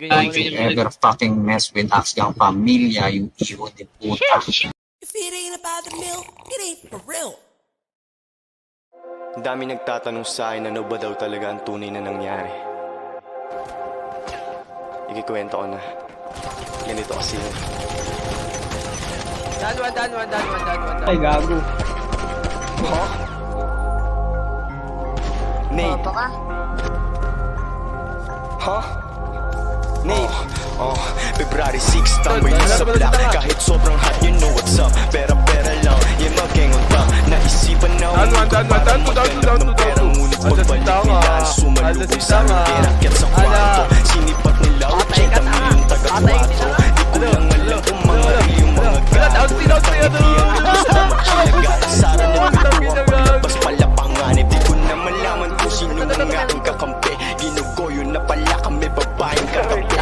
Don't you ever fucking mess with Asgang Pamilya, yung iho de puta. If it ain't about the milk, it ain't for real. Ang dami nagtatanong sa akin ano ba daw talaga ang tunay na nangyari. Ikikwento ko na. Ganito kasi yun. Dan. Ay, gago. Huh? Nate. Bobo ka? Huh? Nate. February 6, tambay na sa block. Kahit sobrang hot, you know what's up. Pera lang, yung mag-gang on top. Naisipan na umikot para maghanap ng pera. Ngunit pagbalik nila ang sumalubong sa amin. Kerakyat sa kwarto, sinipat nila okay, kami yung taga-kwarto. Di ko lang alam kung mga yung mga gato. Pagkikiyan na gusto magkilagay. Sara na nagkuha palabas pala panganib. Di ko na malaman kung sino mga ang kakampi. Ginugoyo na pala kami babaeng kakampi.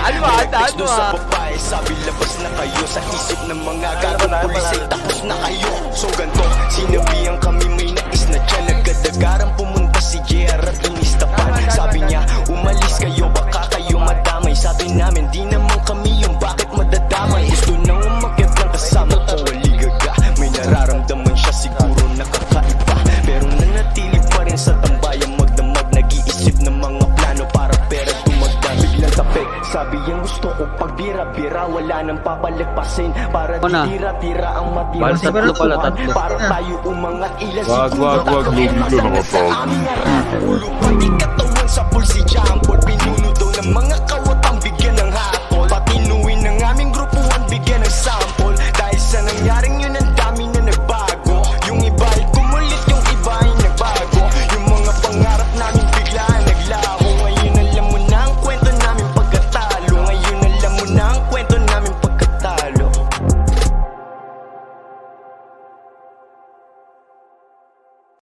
Text doon sa babae, sabi labas na kayo. Sa isip ng mga gagawin pulis ay tapos na kayo. So ganto, sinabihan kami may nais na dyan. Nagkadagaran pumunta si JR at inistapan. Sabi niya, umalis kayo, baka kayo madamay. Sabi namin, di naman kami yung bakit madadamay. Gusto nang umakyat ng kasama ko, waligaga. May nararamdaman siya, siguro nakakaiba. Pero nanatili pa rin sa tambayan, magdamag. Nag-iisip ng mga plano para pera tumagda. Biglang tapik, sabi yung gusto ko pagbira-bira, wala nang papalagpasin. Para tira-tira ang matira sa tutuhan. Para tayo umangat ilan siguro sa aming ulo. Pati katawan sa pulsi, jump, pinuno daw ng mga